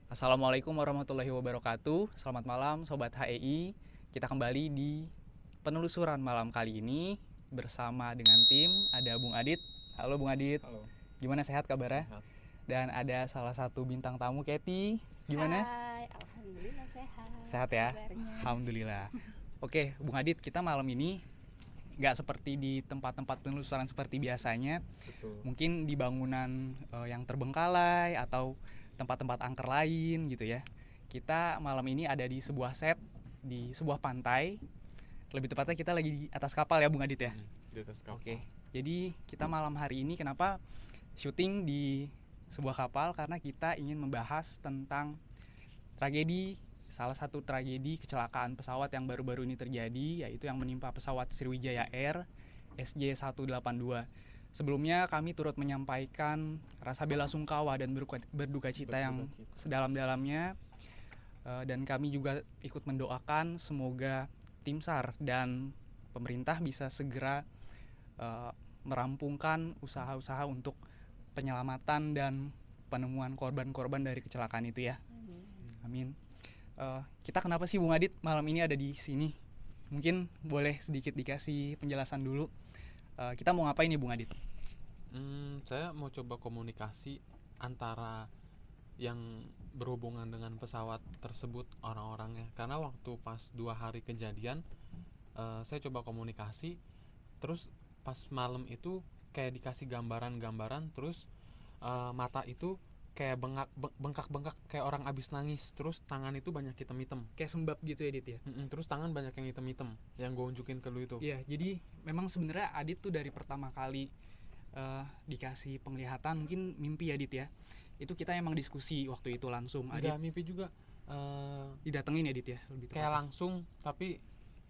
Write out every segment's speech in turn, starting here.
Assalamualaikum warahmatullahi wabarakatuh. Selamat malam Sobat HEI. Kita kembali di penelusuran malam kali ini bersama dengan tim. Ada Bung Adit. Halo Bung Adit. Halo. Gimana, sehat kabarnya? Sehat. Dan ada salah satu bintang tamu, Kety. Gimana? Hai, alhamdulillah sehat. Sehat ya? Kabarnya. Alhamdulillah. Oke Bung Adit, kita malam ini nggak seperti di tempat-tempat penelusuran seperti biasanya. Betul. Mungkin di bangunan yang terbengkalai atau tempat-tempat angker lain gitu ya. Kita malam ini ada di sebuah set di sebuah pantai. Lebih tepatnya kita lagi di atas kapal ya Bung Adit ya. Di atas kapal. Oke. Jadi kita malam hari ini kenapa syuting di sebuah kapal, karena kita ingin membahas tentang salah satu tragedi kecelakaan pesawat yang baru-baru ini terjadi, yaitu yang menimpa pesawat Sriwijaya Air SJ182. Sebelumnya kami turut menyampaikan rasa bela sungkawa dan berduka cita yang sedalam-dalamnya, dan kami juga ikut mendoakan semoga tim SAR dan pemerintah bisa segera merampungkan usaha-usaha untuk penyelamatan dan penemuan korban-korban dari kecelakaan itu ya. Amin. Kita kenapa sih Bung Adit malam ini ada di sini? Mungkin boleh sedikit dikasih penjelasan dulu. Kita mau ngapain nih Bung Adit? Saya mau coba komunikasi antara yang berhubungan dengan pesawat tersebut, orang-orangnya. Karena waktu pas 2 hari kejadian, saya coba komunikasi. Terus pas malam itu kayak dikasih gambaran-gambaran. Terus mata itu kayak bengkak-bengkak kayak orang abis nangis. Terus tangan itu banyak hitam-hitam, Kayak sembab gitu ya Dit ya? terus tangan banyak yang hitam-hitam yang gue unjukin ke lu itu. Iya, jadi memang sebenarnya Adit tuh dari pertama kali dikasih penglihatan mungkin mimpi ya Dit ya. Itu kita emang diskusi waktu itu langsung. Adit Udah mimpi juga, didatengin ya Dit ya, lebih kayak tepatnya. langsung, tapi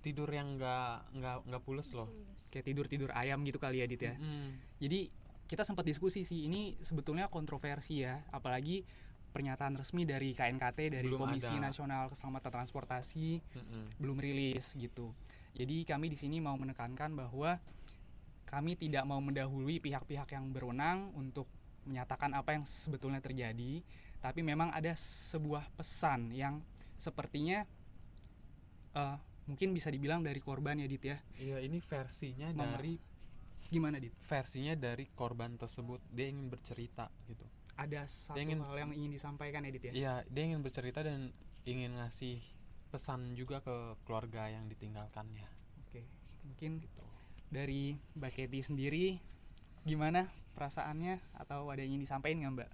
tidur yang nggak pules loh. Kayak tidur ayam gitu kali ya Dit ya. Jadi kita sempat diskusi sih, ini sebetulnya kontroversi ya, apalagi pernyataan resmi dari KNKT, dari Belum Komisi ada. Nasional Keselamatan Transportasi belum rilis gitu. Jadi kami di sini mau menekankan bahwa kami tidak mau mendahului pihak-pihak yang berwenang untuk menyatakan apa yang sebetulnya terjadi, tapi memang ada sebuah pesan yang sepertinya mungkin bisa dibilang dari korban ya Dit ya. Iya, ini versinya Mama. dari Gimana Dit? korban tersebut. Dia ingin bercerita gitu. Ada satu hal yang ingin disampaikan ya Dit ya? Iya, dia ingin bercerita dan ingin ngasih pesan juga ke keluarga yang ditinggalkannya. Oke, mungkin Gitu. dari Mbak Kety sendiri gimana perasaannya, atau ada yang ingin disampaikan nggak Mbak?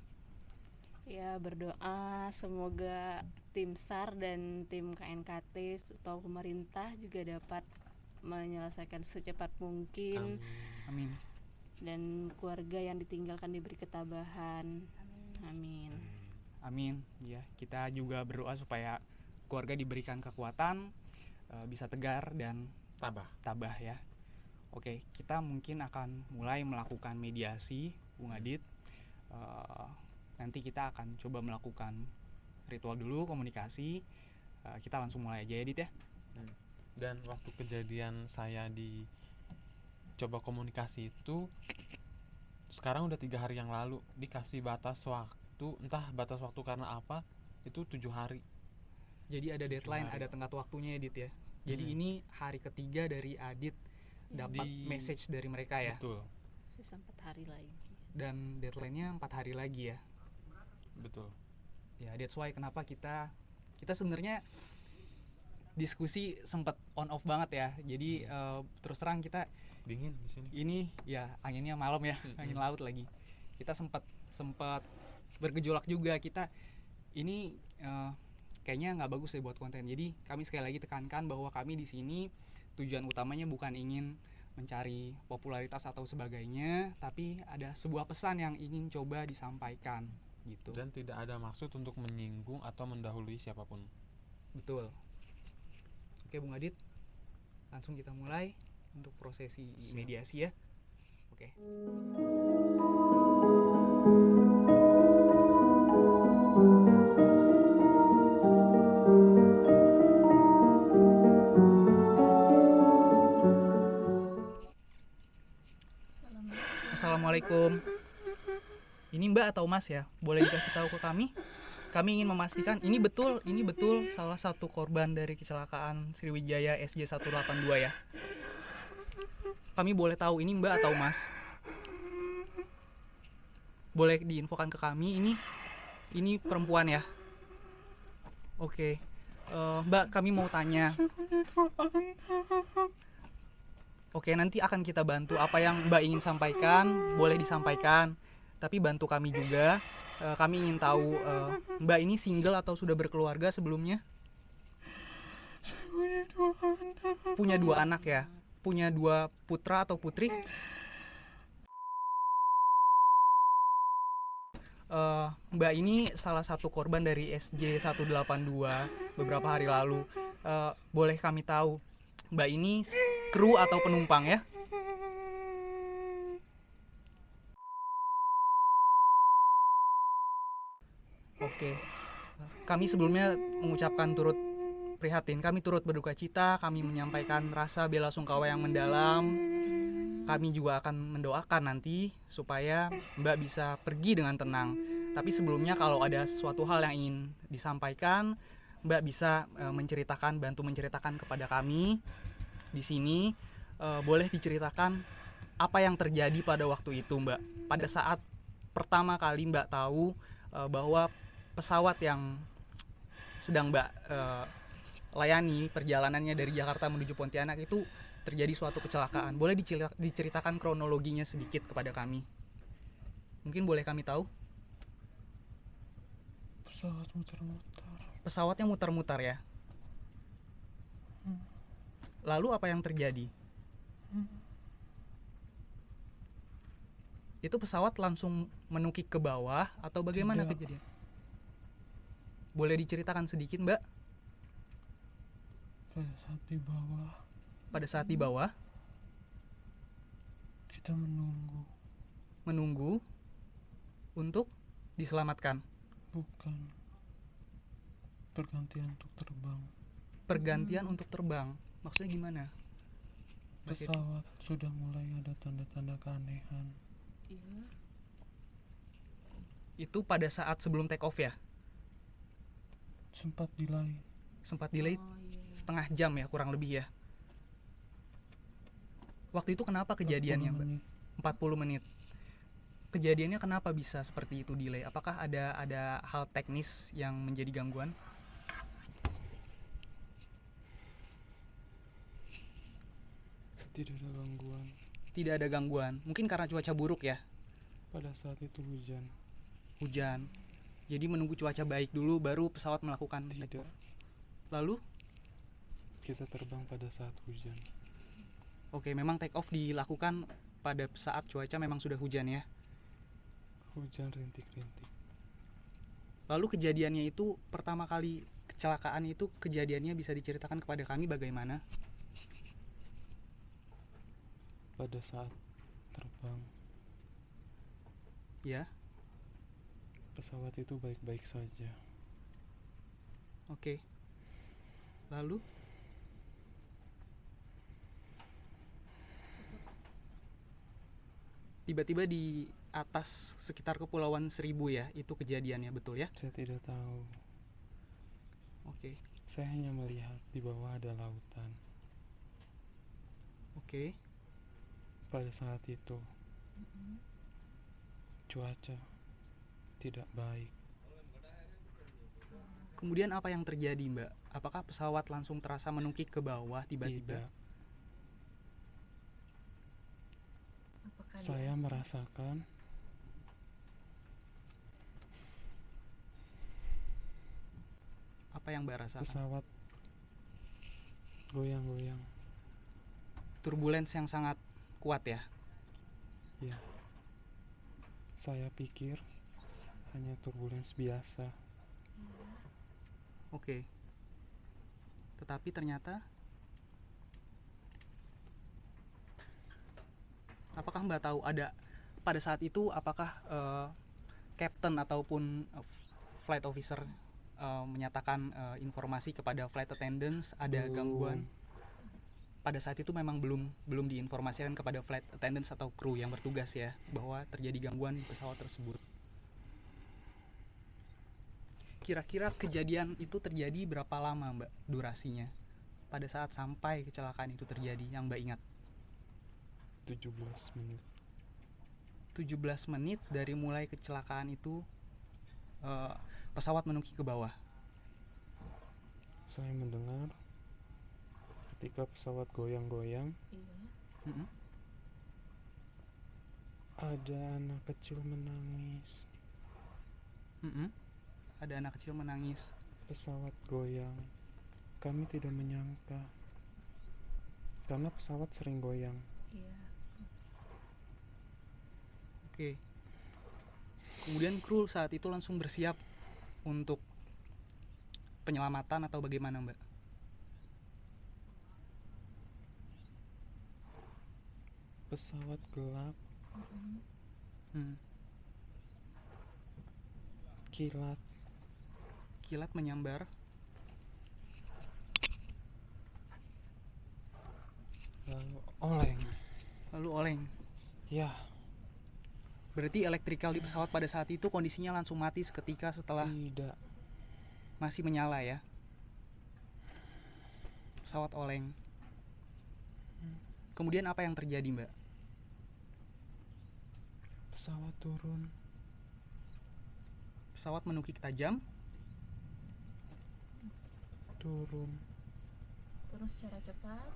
Ya, berdoa semoga tim SAR dan tim KNKT atau pemerintah juga dapat menyelesaikan secepat mungkin. Amin. Dan keluarga yang ditinggalkan diberi ketabahan. Amin. Amin. Ya, kita juga berdoa supaya keluarga diberikan kekuatan, bisa tegar dan tabah ya. Oke, kita mungkin akan mulai melakukan mediasi Bung Adit. Nanti kita akan coba melakukan ritual dulu, komunikasi. Kita langsung mulai aja ya Dit ya. Dan waktu kejadian saya coba komunikasi itu sekarang udah 3 hari yang lalu, dikasih batas waktu, entah batas waktu karena apa, itu 7 hari. Jadi ada deadline, ada tenggat waktunya ya Dit ya. Jadi ini hari ketiga dari Adit dapat message dari mereka ya. Betul. Sisa 4 hari lagi. Dan deadline-nya 4 hari lagi ya. Betul. Ya, that's why kenapa kita sebenarnya diskusi sempat on off banget ya. Jadi terus terang kita Dingin di sini. ini ya anginnya malam ya, angin laut lagi. Kita sempat bergejolak juga. Kita ini kayaknya nggak bagus ya buat konten. Jadi kami sekali lagi tekankan bahwa kami di sini tujuan utamanya bukan ingin mencari popularitas atau sebagainya, tapi ada sebuah pesan yang ingin coba disampaikan gitu. Dan tidak ada maksud untuk menyinggung atau mendahului siapapun. Betul. Oke Bung Adit, langsung kita mulai untuk prosesi mediasi ya. Oke. Assalamualaikum. Ini Mbak atau Mas ya? Boleh dikasih tahu ke kami kami ingin memastikan ini betul salah satu korban dari kecelakaan Sriwijaya SJ182 ya. Kami boleh tahu ini Mbak atau Mas? Boleh diinfokan ke kami ini perempuan ya? Oke. Mbak, kami mau tanya. Oke, nanti akan kita bantu apa yang Mbak ingin sampaikan, boleh disampaikan. Tapi bantu kami juga. Kami ingin tahu Mbak ini single atau sudah berkeluarga sebelumnya? Punya 2 anak ya? Punya 2 putra atau putri? Mbak ini salah satu korban dari SJ182 beberapa hari lalu. Boleh kami tahu Mbak ini kru atau penumpang ya? Oke. Kami sebelumnya mengucapkan turut prihatin, kami turut berduka cita, kami menyampaikan rasa bela sungkawa yang mendalam. Kami juga akan mendoakan nanti supaya Mbak bisa pergi dengan tenang. Tapi sebelumnya kalau ada suatu hal yang ingin disampaikan, Mbak bisa bantu menceritakan kepada kami di sini. Boleh diceritakan apa yang terjadi pada waktu itu, Mbak? Pada saat pertama kali Mbak tahu bahwa pesawat yang sedang Mbak layani perjalanannya dari Jakarta menuju Pontianak itu terjadi suatu kecelakaan. Boleh diceritakan kronologinya sedikit kepada kami? Mungkin boleh kami tahu? Pesawat muter-muter. Pesawatnya muter-muter ya? Lalu apa yang terjadi? Itu pesawat langsung menukik ke bawah atau bagaimana Tidak. kejadian? Boleh diceritakan sedikit, Mbak? Pada saat di bawah Kita menunggu untuk diselamatkan. bukan pergantian untuk terbang. Pergantian untuk terbang. Maksudnya gimana? Pesawat sudah mulai ada tanda-tanda keanehan. Iya. Itu pada saat sebelum take off ya? Sempat delay. Sempat delay Oh, iya. setengah jam ya, kurang lebih ya. Waktu itu kenapa kejadiannya, 40 Mbak? menit. 40 menit. Kejadiannya kenapa bisa seperti itu delay? Apakah ada hal teknis yang menjadi gangguan? Tidak ada gangguan. Tidak ada gangguan. Mungkin karena cuaca buruk ya, Pada saat itu hujan. hujan. Jadi menunggu cuaca baik dulu baru pesawat melakukan take Tidak. off. Lalu, Kita terbang pada saat hujan. oke, memang take off dilakukan pada saat cuaca memang sudah hujan ya. Hujan rintik-rintik. Lalu kejadiannya itu pertama kali kecelakaan itu kejadiannya bisa diceritakan kepada kami bagaimana? Pada saat terbang, Ya, pesawat itu baik-baik saja. oke. Lalu, tiba-tiba di atas sekitar Kepulauan Seribu ya, itu kejadiannya, betul ya? Saya tidak tahu. Oke, Saya hanya melihat di bawah ada lautan. oke. Pada saat itu, cuaca tidak baik. Kemudian apa yang terjadi, Mbak? Apakah pesawat langsung terasa menukik ke bawah tiba-tiba? Tidak. Apakah Saya merasakan Apa yang Mbak rasakan? pesawat goyang-goyang. Turbulence yang sangat kuat ya? Ya. Saya pikir hanya turbulens biasa. Oke. Tetapi ternyata apakah Mbak tahu ada pada saat itu apakah captain ataupun flight officer menyatakan informasi kepada flight attendants ada Belum. gangguan? Pada saat itu memang belum diinformasikan kepada flight attendants atau kru yang bertugas ya bahwa terjadi gangguan di pesawat tersebut. Kira-kira kejadian itu terjadi berapa lama Mbak durasinya? Pada saat sampai kecelakaan itu terjadi yang Mbak ingat? 17 menit. 17 menit dari mulai kecelakaan itu pesawat menuki ke bawah. Saya mendengar ketika pesawat goyang-goyang, Iya. Mm-mm. ada anak kecil menangis. Mm-mm. Ada anak kecil menangis. Pesawat goyang. Kami tidak menyangka, karena pesawat sering goyang. Iya. Oke. Kemudian kru saat itu langsung bersiap untuk penyelamatan atau bagaimana Mbak? Pesawat gelap, Mm-mm. Hmm. kilat, Kilat menyambar. lalu oleng. Lalu oleng. Ya, Berarti elektrikal di pesawat pada saat itu kondisinya langsung mati seketika setelah tidak. masih menyala ya. Pesawat oleng. Kemudian apa yang terjadi Mbak? Pesawat turun. Pesawat menukik tajam. Turun. Turun secara cepat.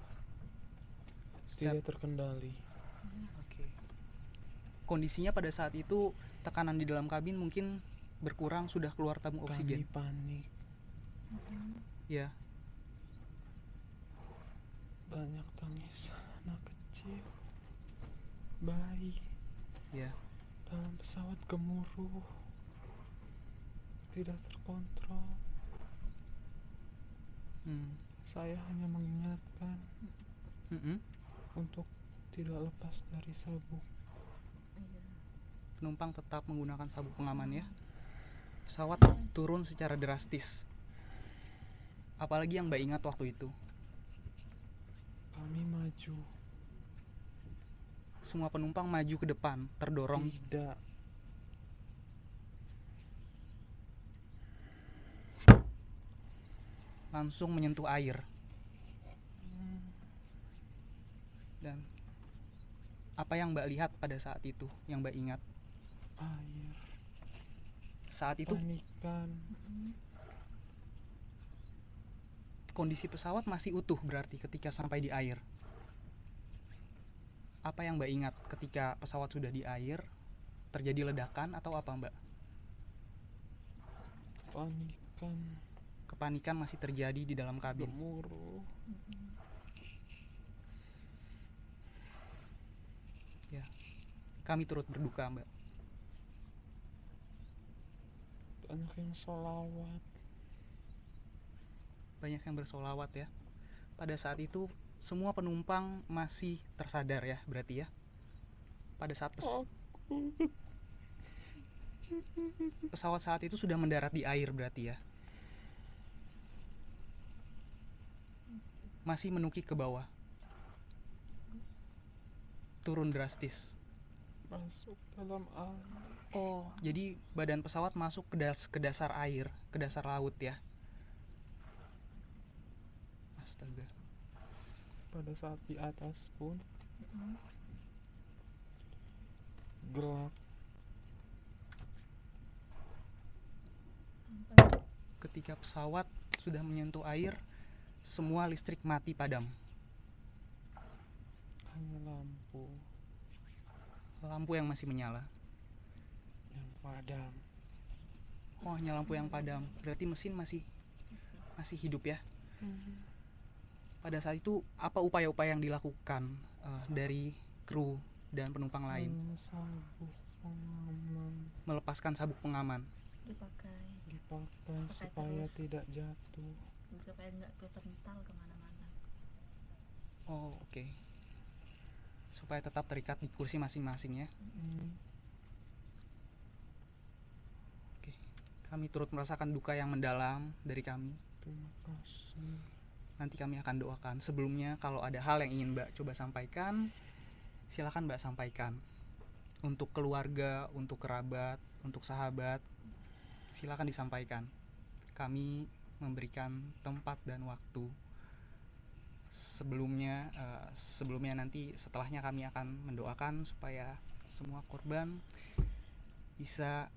Tidak terkendali. Oke. Kondisinya pada saat itu tekanan di dalam kabin mungkin berkurang, sudah keluar tabung Kami oksigen. panik. Mm-mm. Ya. Banyak tangis anak kecil, bayi Ya. dalam pesawat gemuruh, tidak terkontrol. Hmm. Saya hanya mengingatkan Mm-mm. untuk tidak lepas dari sabuk. Iya. Penumpang tetap menggunakan sabuk pengaman ya. Pesawat turun secara drastis. Apalagi yang Mbak ingat waktu itu? Kami maju. Semua penumpang maju ke depan, terdorong. Tidak. Langsung menyentuh air. Dan apa yang Mbak lihat pada saat itu, yang Mbak ingat? Air. Saat itu Panikan. Mm-mm. kondisi pesawat masih utuh berarti ketika sampai di air. Apa yang Mbak ingat ketika pesawat sudah di air? Terjadi ledakan atau apa Mbak? Panikan. Kepanikan masih terjadi di dalam kabin. Gemuruh. Mm-mm. Ya. Kami turut berduka Mbak. Banyak yang sholawat. Banyak yang bersolawat ya. Pada saat itu semua penumpang masih tersadar ya berarti ya. Pada saat pesawat saat itu sudah mendarat di air berarti ya. Masih menukik ke bawah. Turun drastis. Masuk dalam air. Oh, jadi badan pesawat masuk ke dasar air, ke dasar laut ya. Astaga. Pada saat di atas pun Mm-mm. gelap. Sampai. Ketika pesawat sudah menyentuh air, semua listrik mati padam. Hanya lampu Lampu yang masih menyala. yang padam. Oh, hanya lampu yang padam. Berarti mesin masih hidup ya. Pada saat itu apa upaya-upaya yang dilakukan dari kru dan penumpang lain? Sabuk pengaman Melepaskan sabuk pengaman. Dipakai dipakai supaya terus. tidak jatuh. supaya nggak kepental kemana-mana. Oh, oke. Supaya tetap terikat di kursi masing-masing ya. Oke. Kami turut merasakan duka yang mendalam dari kami. Terima kasih. Nanti kami akan doakan. Sebelumnya kalau ada hal yang ingin Mbak coba sampaikan, silakan Mbak sampaikan. Untuk keluarga, untuk kerabat, untuk sahabat, silakan disampaikan. kami memberikan tempat dan waktu. Sebelumnya nanti setelahnya kami akan mendoakan supaya semua korban bisa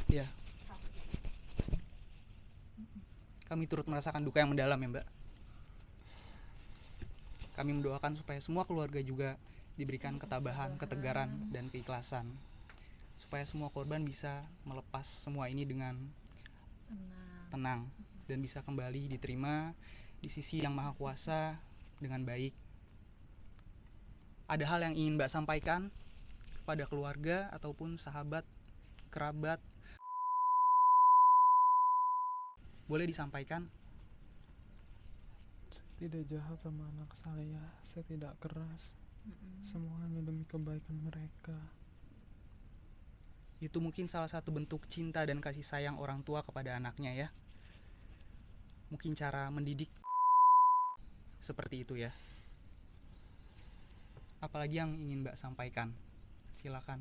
ya. Kami turut merasakan duka yang mendalam ya Mbak. Kami mendoakan supaya semua keluarga juga diberikan ketabahan, ketegaran, dan keikhlasan. Supaya semua korban bisa melepas semua ini dengan tenang dan bisa kembali diterima di sisi Yang Maha Kuasa dengan baik. Ada hal yang ingin Mbak sampaikan kepada keluarga ataupun sahabat, kerabat? Boleh disampaikan? Saya tidak jahat sama anak saya tidak keras. Semua hanya demi kebaikan mereka. Itu mungkin salah satu bentuk cinta dan kasih sayang orang tua kepada anaknya ya. Mungkin cara mendidik seperti itu ya. Apalagi yang ingin Mbak sampaikan? Silakan.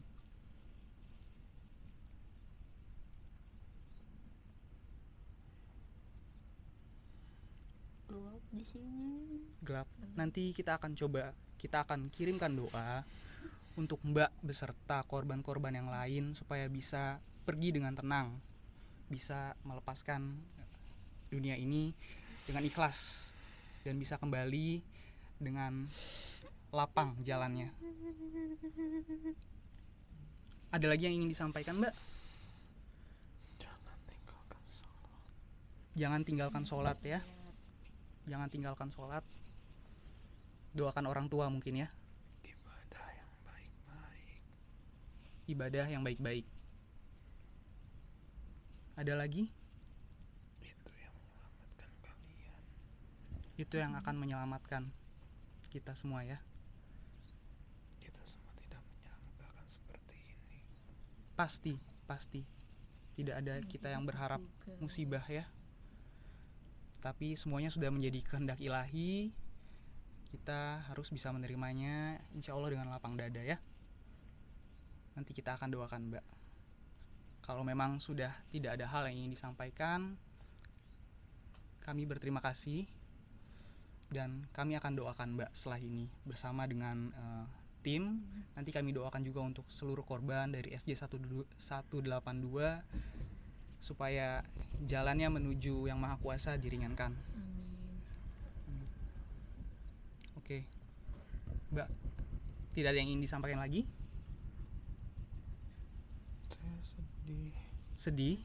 Gelap di sini. Gelap. Nanti kita akan kirimkan doa untuk Mbak beserta korban-korban yang lain supaya bisa pergi dengan tenang, bisa melepaskan dunia ini dengan ikhlas dan bisa kembali dengan lapang jalannya. Ada lagi yang ingin disampaikan Mbak? Jangan tinggalkan sholat ya. Jangan tinggalkan sholat. Doakan orang tua mungkin ya. Ibadah yang baik-baik. Ibadah yang baik-baik. Ada lagi? Itu Itu yang yang menyelamatkan kalian. akan menyelamatkan kita semua ya. Kita semua tidak menyangkakan seperti ini. Pasti. Tidak ada kita yang berharap musibah ya. Tapi semuanya sudah menjadi kehendak ilahi. Kita harus bisa menerimanya insya Allah dengan lapang dada ya. Nanti kita akan doakan Mbak. Kalau memang sudah tidak ada hal yang ingin disampaikan, kami berterima kasih. Dan kami akan doakan Mbak setelah ini bersama dengan tim. Nanti kami doakan juga untuk seluruh korban dari SJ 182 supaya jalannya menuju Yang Maha Kuasa diringankan. Oke. Mbak, tidak ada yang ingin disampaikan lagi? Saya sedih. Sedih?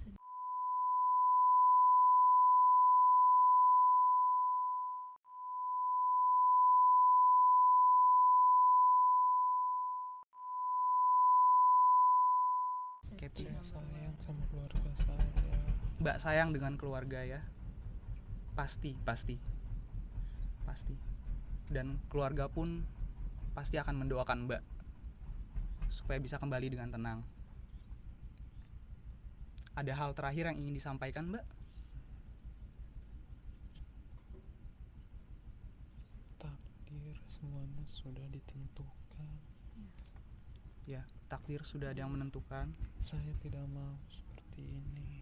Katy. Saya sayang sama keluarga saya. Mbak sayang dengan keluarga ya. Pasti. Dan keluarga pun pasti akan mendoakan Mbak supaya bisa kembali dengan tenang. Ada hal terakhir yang ingin disampaikan Mbak? Takdir semuanya sudah ditentukan. Ya, takdir sudah ada yang menentukan. Saya tidak mau seperti ini.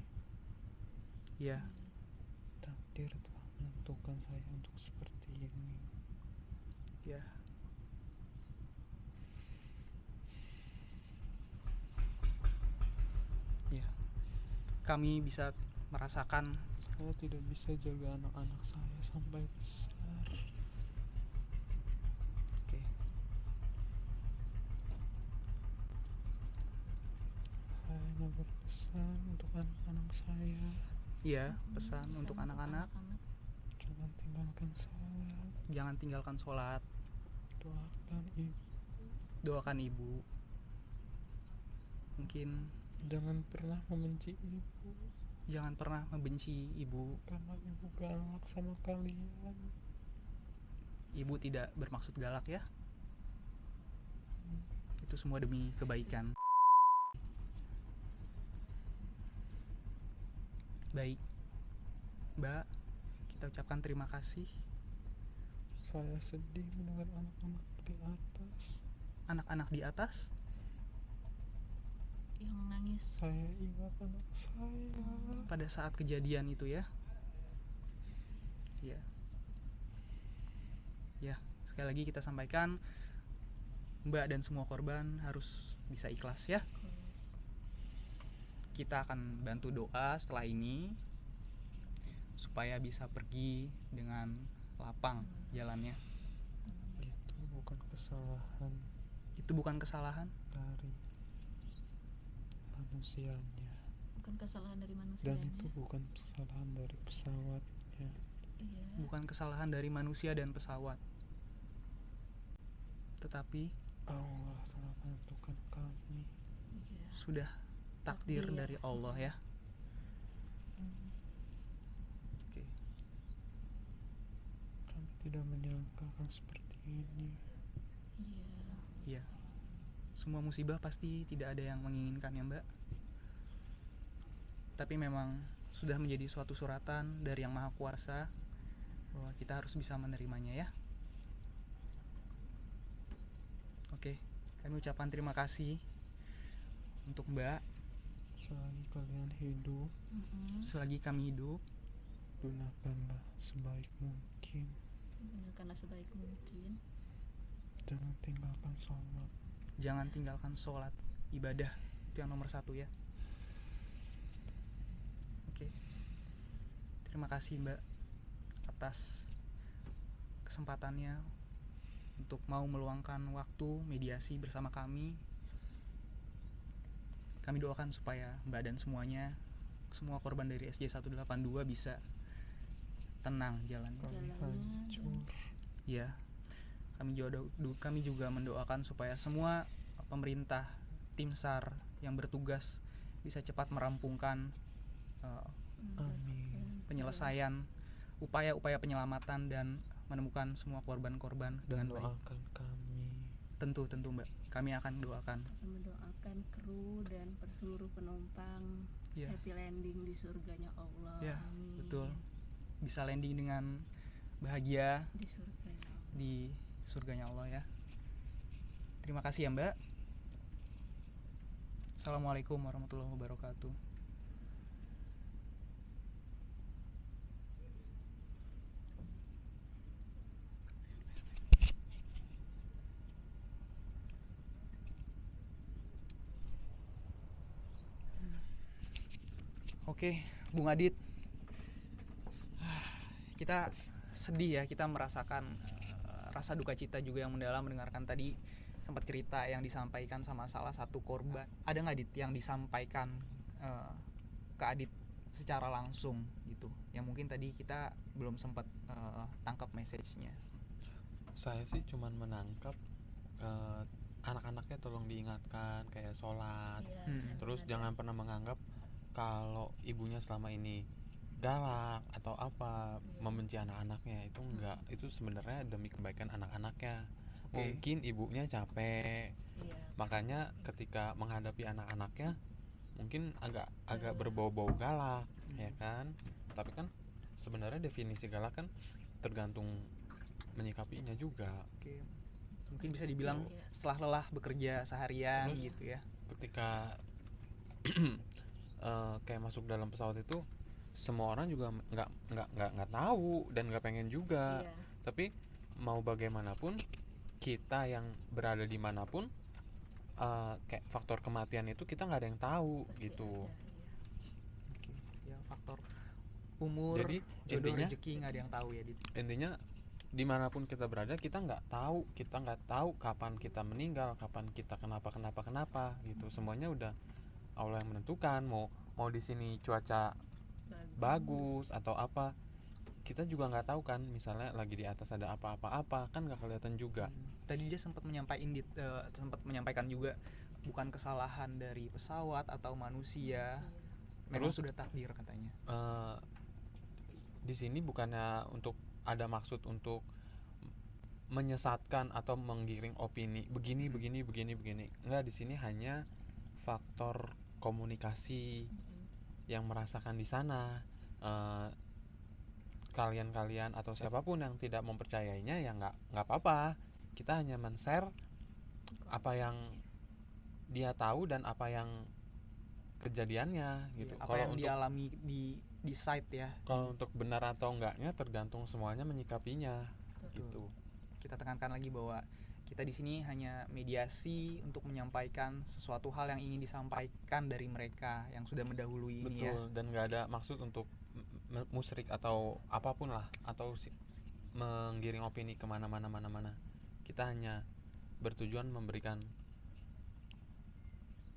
Ya, Takdir telah menentukan saya untuk seperti ini. ya. Ya. Kami bisa merasakan Saya tidak bisa jaga anak-anak saya sampai besar. oke. Saya hanya berpesan untuk anak-anak saya. Iya, pesan untuk anak-anak, Jangan tinggalkan sholat. jangan tinggalkan sholat, Doakan ibu. doakan ibu. Mungkin Jangan pernah membenci ibu. jangan pernah membenci ibu. Karena ibu galak sama kalian. Ibu tidak bermaksud galak ya. Itu semua demi kebaikan. Baik, Mbak, kita ucapkan terima kasih. Saya sedih mendengar anak-anak di atas. Anak-anak di atas, yang nangis. Saya ingat anak saya. pada saat kejadian itu ya. Ya. Ya, sekali lagi kita sampaikan Mbak dan semua korban harus bisa ikhlas ya. Kita akan bantu doa setelah ini supaya bisa pergi dengan lapang jalannya. Itu bukan kesalahan Itu bukan kesalahan dari manusianya, Bukan kesalahan dari dan manusianya. itu bukan kesalahan dari pesawatnya. Iya. bukan kesalahan dari manusia dan pesawat, tetapi Allah telah menentukan kami. Iya. sudah takdir Takdir. dari Allah ya. Oke. Kami tidak menyangka akan seperti ini. Iya. Ya, semua musibah pasti tidak ada yang menginginkan ya Mbak. Tapi memang sudah menjadi suatu suratan dari Yang Maha Kuasa bahwa kita harus bisa menerimanya ya. Oke, kami ucapkan terima kasih untuk Mbak. Selagi kalian hidup, Selagi kami hidup, gunakanlah sebaik mungkin. Gunakanlah sebaik mungkin. Jangan tinggalkan sholat. jangan tinggalkan sholat, ibadah itu yang nomor satu ya. Oke, terima kasih Mbak atas kesempatannya untuk mau meluangkan waktu mediasi bersama kami. Kami doakan supaya Mbak dan semuanya, semua korban dari SJ182 bisa tenang jalannya. Kami Jalannya hancur. Ya, kami juga mendoakan supaya semua pemerintah, tim SAR yang bertugas bisa cepat merampungkan Amin. penyelesaian upaya-upaya penyelamatan dan menemukan semua korban-korban Dan dengan baik. doakan kami. Tentu Mbak, kami akan doakan. Kami mendoakan kru dan seluruh penumpang Ya, happy landing di surganya Allah. Ya, Amin. betul. Bisa landing dengan bahagia Di surganya Allah. di surganya Allah ya. Terima kasih ya Mbak. Assalamualaikum warahmatullahi wabarakatuh. Oke, Bung Adit, kita sedih ya, kita merasakan rasa duka cita juga yang mendalam mendengarkan tadi sempat cerita yang disampaikan sama salah satu korban. Ada nggak Dit yang disampaikan ke Adit secara langsung gitu, yang mungkin tadi kita belum sempat tangkap message-nya? Saya sih cuman menangkap anak-anaknya tolong diingatkan kayak sholat, Iya, terus benar. jangan pernah menganggap kalau ibunya selama ini galak atau apa, membenci anak-anaknya. Itu enggak, itu sebenarnya demi kebaikan anak-anaknya. Oke. Mungkin ibunya capek, Iya. makanya ketika menghadapi anak-anaknya mungkin agak berbau-bau galak, ya kan. Tapi kan sebenarnya definisi galak kan tergantung menyikapinya juga. Oke, mungkin bisa dibilang Iya. setelah lelah bekerja seharian Terus, gitu ya. Ketika kayak masuk dalam pesawat itu, semua orang juga nggak tahu dan nggak pengen juga. Iya. Tapi mau bagaimanapun, kita yang berada dimanapun, kayak faktor kematian itu kita nggak ada yang tahu Pasti gitu. ada, iya. Oke, ya faktor umur, Jadi jodoh, intinya rezeki nggak ada yang tahu ya Dit. intinya dimanapun kita berada, kita nggak tahu kapan kita meninggal, kapan kita kenapa gitu. Semuanya udah Allah yang menentukan. Mau di sini cuaca bagus atau apa, kita juga nggak tahu kan. Misalnya lagi di atas ada apa-apa kan nggak kelihatan juga. Tadi dia sempat menyampaikan juga bukan kesalahan dari pesawat atau manusia, memang Terus, sudah takdir katanya. Di sini bukannya untuk ada maksud untuk menyesatkan atau menggiring opini begini. Enggak, di sini hanya faktor komunikasi yang merasakan di sana. Kalian atau siapapun yang tidak mempercayainya ya nggak apa-apa. Kita hanya men-share apa yang dia tahu dan apa yang kejadiannya gitu. Apa yang dialami di site ya. Kalau untuk benar atau enggaknya tergantung semuanya menyikapinya gitu. Kita tekankan lagi bahwa kita di sini hanya mediasi untuk menyampaikan sesuatu hal yang ingin disampaikan dari mereka yang sudah mendahului ini ya. Betul, dan nggak ada maksud untuk musrik atau apapun lah, atau menggiring opini kemana-mana. Kita hanya bertujuan memberikan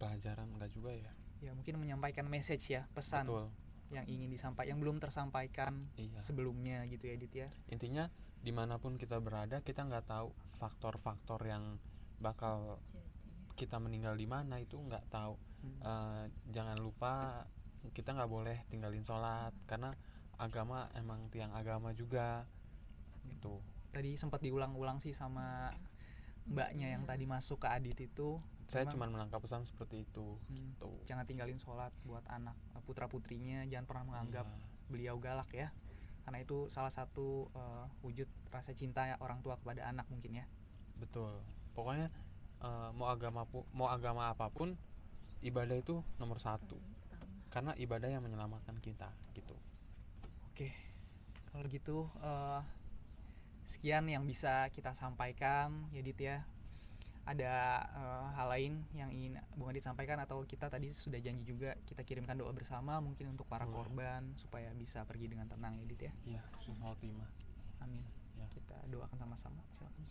pelajaran, enggak juga ya. Ya mungkin menyampaikan message ya, pesan. Betul. Yang ingin disampaikan, yang belum tersampaikan Iya. sebelumnya gitu ya Dit ya. Intinya dimanapun kita berada, kita nggak tahu faktor-faktor yang bakal kita meninggal di mana, itu nggak tahu. Jangan lupa kita nggak boleh tinggalin sholat, karena agama emang tiang agama juga gitu. Tadi sempat diulang-ulang sih sama mbaknya yang tadi masuk ke Adit itu. Saya cuma menangkap pesan seperti itu gitu. Jangan tinggalin sholat buat anak putra putrinya, jangan pernah menganggap beliau galak ya, karena itu salah satu wujud rasa cinta ya orang tua kepada anak mungkin ya. Betul, pokoknya mau agama apapun, ibadah itu nomor satu, karena ibadah yang menyelamatkan kita gitu. Oke, kalau gitu sekian yang bisa kita sampaikan ya Dit ya. Ada hal lain yang ingin Bung Adit sampaikan, atau kita tadi sudah janji juga kita kirimkan doa bersama mungkin untuk para korban supaya bisa pergi dengan tenang ya Dit ya. Iya, husnul khotimah. Amin. Ya. Kita doakan sama-sama. Silakan.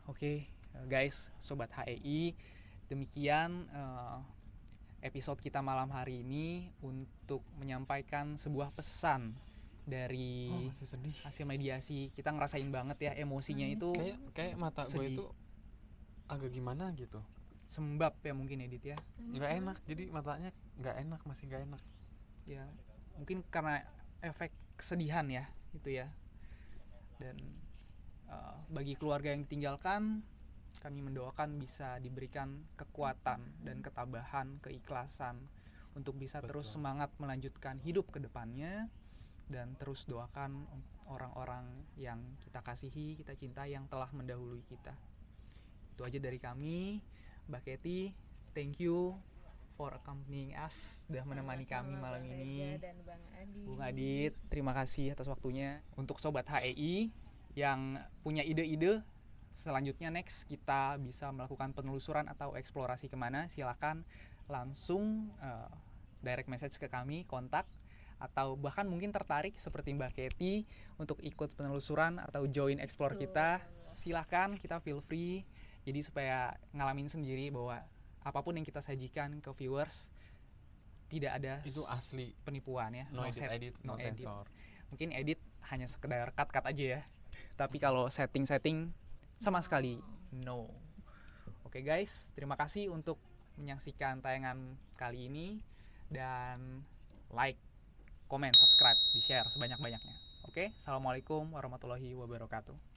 Oke, guys, sobat HEI, demikian episode kita malam hari ini untuk menyampaikan sebuah pesan dari Masih sedih. hasil mediasi. Kita ngerasain banget ya emosinya itu Kayak mata gue itu agak gimana gitu. Sembab ya mungkin Edit ya. Nggak enak, jadi matanya nggak enak, masih nggak enak. Ya mungkin karena efek kesedihan ya itu ya. Dan bagi keluarga yang ditinggalkan, kami mendoakan bisa diberikan kekuatan dan ketabahan, keikhlasan untuk bisa terus semangat melanjutkan hidup ke depannya, dan terus doakan orang-orang yang kita kasihi, kita cintai, yang telah mendahului kita. Itu aja dari kami. Mbak Kety, thank you for accompanying us, sudah menemani kami malam ini. Dan Bung Adit, terima kasih atas waktunya. Untuk sobat HEI yang punya ide-ide selanjutnya next kita bisa melakukan penelusuran atau eksplorasi kemana, silakan langsung direct message ke kami, kontak, atau bahkan mungkin tertarik seperti Mbak Kety untuk ikut penelusuran atau join explore kita, silakan, kita feel free. Jadi supaya ngalamin sendiri bahwa apapun yang kita sajikan ke viewers tidak ada Itu asli, penipuan ya, no edit, no sensor. Mungkin edit hanya sekedar cut aja ya, tapi kalau setting sama sekali no. Oke guys, terima kasih untuk menyaksikan tayangan kali ini, dan like, comment, subscribe, di share sebanyak-banyaknya. Oke, assalamualaikum warahmatullahi wabarakatuh.